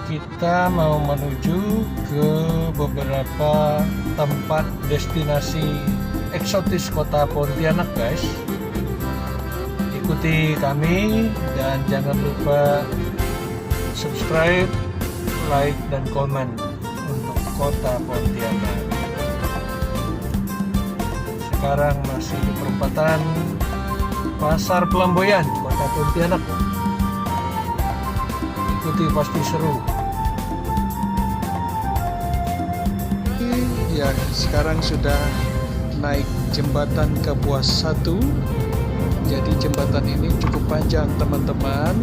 kita mau menuju ke beberapa tempat destinasi eksotis kota Pontianak, guys. Ikuti kami dan jangan lupa subscribe, like, dan komen untuk kota Pontianak. Sekarang masih di perempatan Pasar Pelamboyan, kota Pontianak. Ikuti, pasti seru. Ya, sekarang sudah naik jembatan Kapuas 1. Jadi jembatan ini cukup panjang, teman-teman.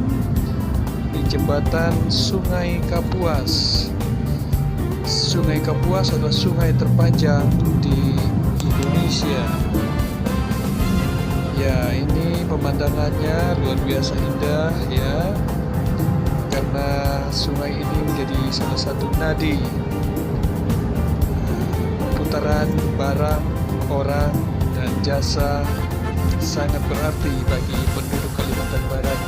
Di jembatan Sungai Kapuas. Sungai Kapuas adalah sungai terpanjang di Indonesia. Ya, ini pemandangannya luar biasa indah ya. Karena sungai ini menjadi salah satu nadi putaran barang, orang, dan jasa, sangat berarti bagi penduduk Kalimantan Barat.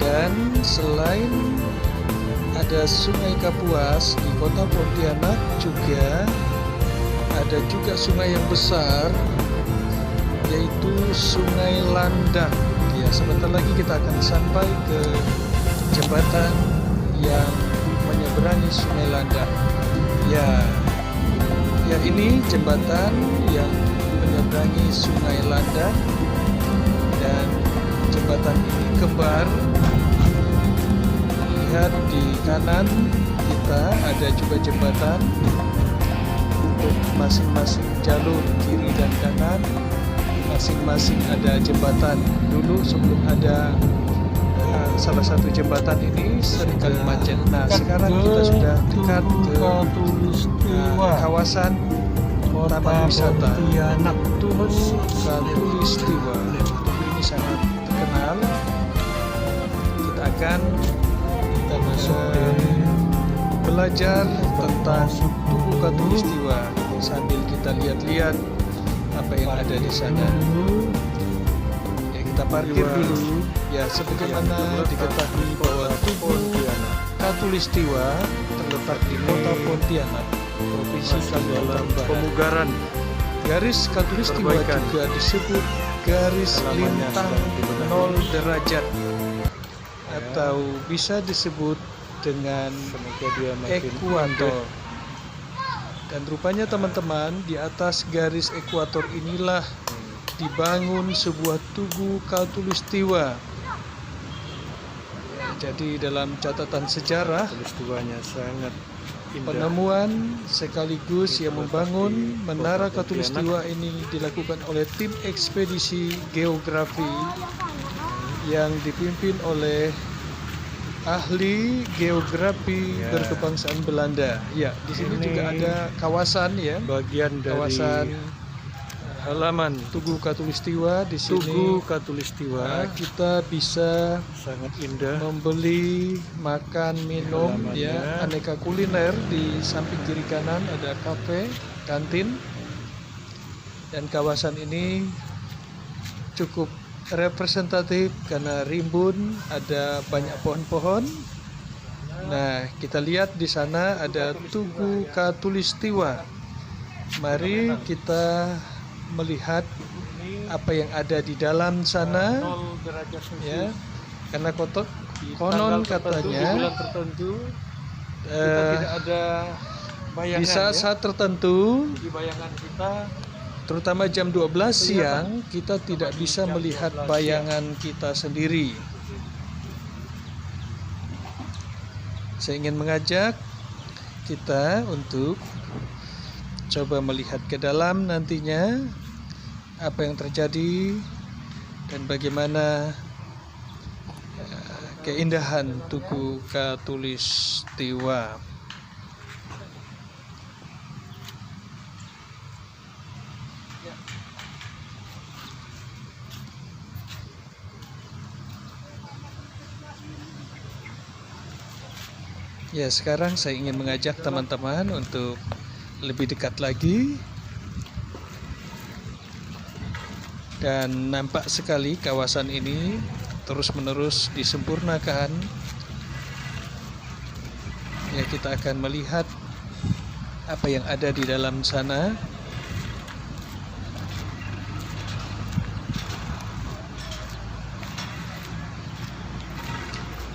Dan selain ada Sungai Kapuas di kota Pontianak, juga ada juga sungai yang besar, yaitu Sungai Landang. Ya, sebentar lagi kita akan sampai ke jembatan yang menyeberangi Sungai Landang. Ya, ini jembatan yang menyeberangi Sungai Landang, dan jembatan ini kembar. Lihat di kanan kita ada juga jembatan untuk masing-masing jalur kiri dan kanan. Masing-masing ada jembatan. Dulu sebelum ada salah satu jembatan ini seringkali macet. Nah, sekarang kita sudah dekat ke kawasan Taman Wisata Tugu Katulistiwa. Ini sangat terkenal. Kita belajar tentang Tugu Katulistiwa sambil kita lihat-lihat apa yang ada di sana. Ya, kita parkir dulu. Ya, sebagaimana diketahui bahwa Tugu Katulistiwa terletak di kota Pontianak, Provinsi Kalimantan Barat. Pemugaran Garis Katulistiwa juga disebut garis lintang 0 derajat, atau bisa disebut dengan ekuator. Dan rupanya, teman-teman, di atas garis ekuator inilah dibangun sebuah Tugu Katulistiwa. Jadi dalam catatan sejarah, peristiwanya sangat indah. penemuan sekaligus yang membangun Menara Katulistiwa ini dilakukan oleh tim ekspedisi geografi yang dipimpin oleh ahli geografi berkebangsaan Belanda. Ya, di sini juga ada kawasan, ya, Bagian dari kawasan halaman Tugu Katulistiwa. Di sini Tugu Katulistiwa kita bisa sangat indah. membeli, makan, minum, Halamannya. ya, aneka kuliner. Di samping kiri kanan ada kafe, kantin, dan kawasan ini cukup representatif karena rimbun, ada banyak pohon-pohon. Nah, kita lihat di sana ada Tugu Katulistiwa. Mari kita melihat apa yang ada di dalam sana, ya, karena konon katanya bulan tertentu kita tidak ada bayangan, di saat-saat tertentu, di bayangan kita, terutama jam 12 siang, kita tidak bisa melihat bayangan kita sendiri. Saya ingin mengajak kita untuk coba melihat ke dalam nantinya apa yang terjadi dan bagaimana keindahan Tugu Katulistiwa. Ya, sekarang saya ingin mengajak teman-teman untuk lebih dekat lagi. Dan nampak sekali kawasan ini terus-menerus disempurnakan Ya, kita akan melihat apa yang ada di dalam sana.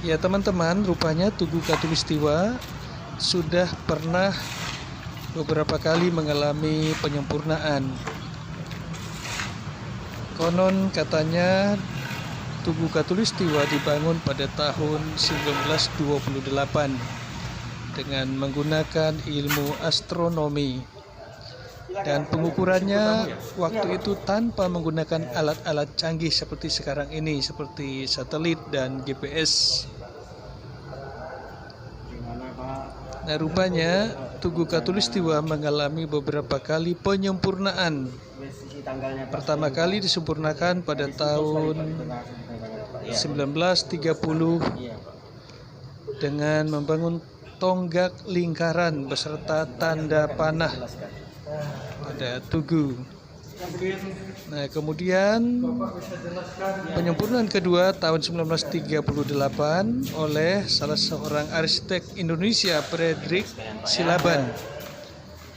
Ya teman-teman, rupanya Tugu Katulistiwa sudah pernah beberapa kali mengalami penyempurnaan. Konon katanya Tugu Katulistiwa dibangun pada tahun 1928 dengan menggunakan ilmu astronomi, dan pengukurannya waktu itu tanpa menggunakan alat-alat canggih seperti sekarang ini, seperti satelit dan GPS. Nah, rupanya Tugu Katulistiwa mengalami beberapa kali penyempurnaan. Pertama kali disempurnakan pada tahun 1930 dengan membangun tonggak lingkaran beserta tanda panah pada Tugu. Nah, kemudian penyempurnaan kedua tahun 1938 oleh salah seorang arsitek Indonesia, Frederick Silaban,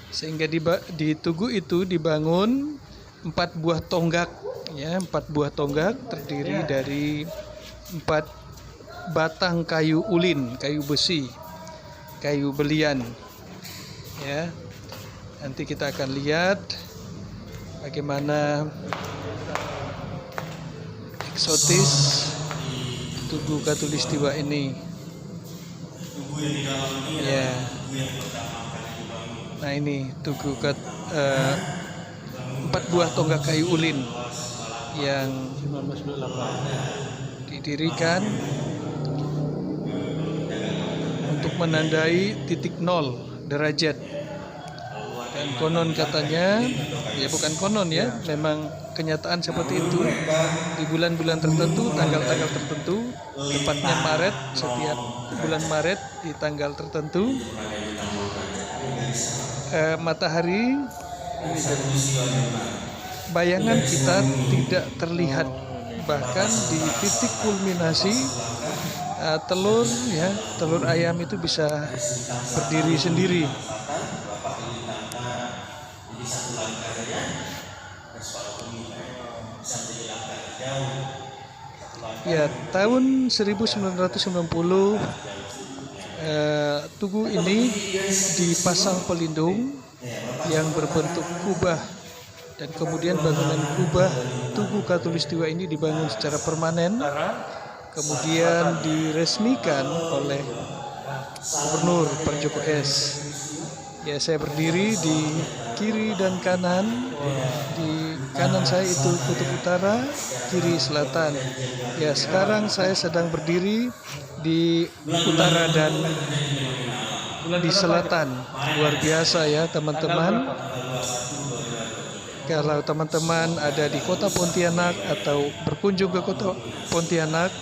sehingga di Tugu itu dibangun 4 buah tonggak, ya, 4 buah tonggak terdiri dari 4 batang kayu ulin, kayu besi, kayu belian, ya. Nanti kita akan lihat bagaimana eksotis Tugu Katulistiwa ini. Ya. Nah, ini Tugu 4 buah tonggak kayu ulin yang didirikan untuk menandai titik 0 derajat. Dan konon katanya, ya bukan konon ya, memang kenyataan seperti itu. Di bulan-bulan tertentu, tanggal-tanggal tertentu, tepatnya Maret, setiap bulan Maret di tanggal tertentu, matahari, bayangan kita tidak terlihat. Bahkan di titik kulminasi telur ayam itu bisa berdiri sendiri. Ya, tahun 1990 Tugu ini dipasang pelindung yang berbentuk kubah, dan kemudian bangunan kubah Tugu Katulistiwa ini dibangun secara permanen, kemudian diresmikan oleh Gubernur Parjoko S. Ya, saya berdiri di kiri dan kanan. Di kanan saya itu kutub utara, kiri selatan. Ya, sekarang saya sedang berdiri di utara dan di selatan. Luar biasa ya teman-teman. Kalau teman-teman ada di kota Pontianak atau berkunjung ke kota Pontianak,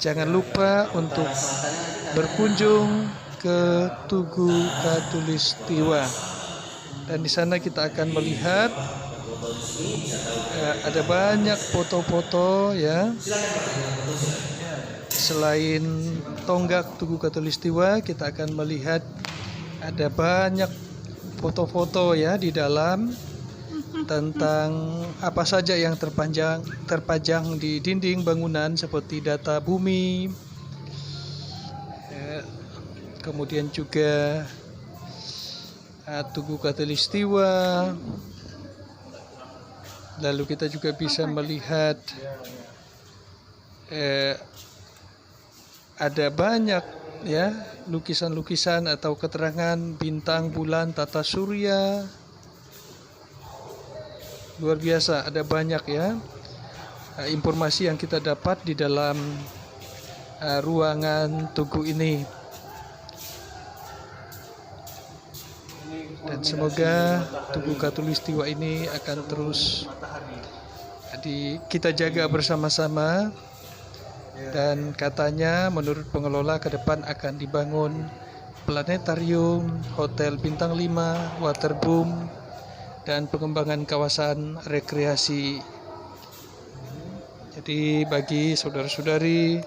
jangan lupa untuk berkunjung ke Tugu Katulistiwa. Dan di sana kita akan melihat ada banyak foto-foto, ya. Selain tonggak Tugu Katulistiwa, kita akan melihat ada banyak foto-foto, ya, di dalam tentang apa saja yang terpajang di dinding bangunan, seperti data bumi, kemudian juga Tugu Katulistiwa. Lalu kita juga bisa melihat ada banyak, ya, lukisan-lukisan atau keterangan bintang, bulan, tata surya. Luar biasa, ada banyak, ya, informasi yang kita dapat di dalam ruangan Tugu ini. Dan semoga Tugu Katulistiwa ini akan terus kita jaga bersama-sama. Dan katanya menurut pengelola ke depan akan dibangun planetarium, hotel bintang 5, waterboom, dan pengembangan kawasan rekreasi. Jadi bagi saudara-saudari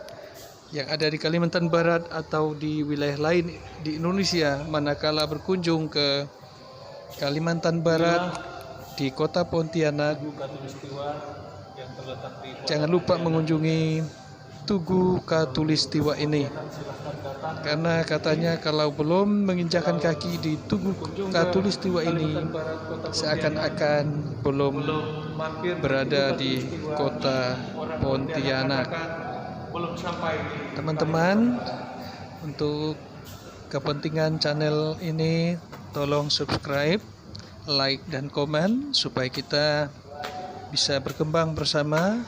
yang ada di Kalimantan Barat atau di wilayah lain di Indonesia manakala berkunjung ke Kalimantan Barat di kota Pontianak, Tugu Katulistiwa yang terletak di jangan lupa mengunjungi Tugu Katulistiwa ini, silahkan datang karena katanya kalau belum menginjakan kaki di Tugu Katulistiwa ini seakan-akan belum mampir berada di kota Pontianak. belum sampai di Teman-teman, untuk kepentingan channel ini tolong subscribe, like dan komen supaya kita bisa berkembang bersama,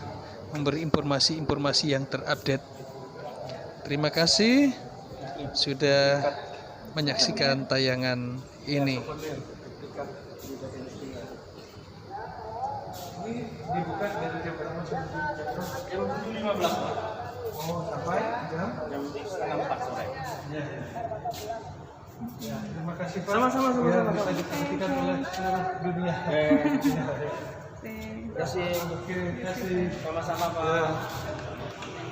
memberi informasi-informasi yang terupdate. Terima kasih sudah menyaksikan tayangan ini. Ini dibuka dari jam berapa sampai jam 7.15 Pak. Oh, sampai jam 3:30 sore. Ya, terima kasih Pak. Sama-sama. Bisa diperhatikan oleh seluruh dunia. Terima kasih. Oke, terima kasih. Sama-sama Pak.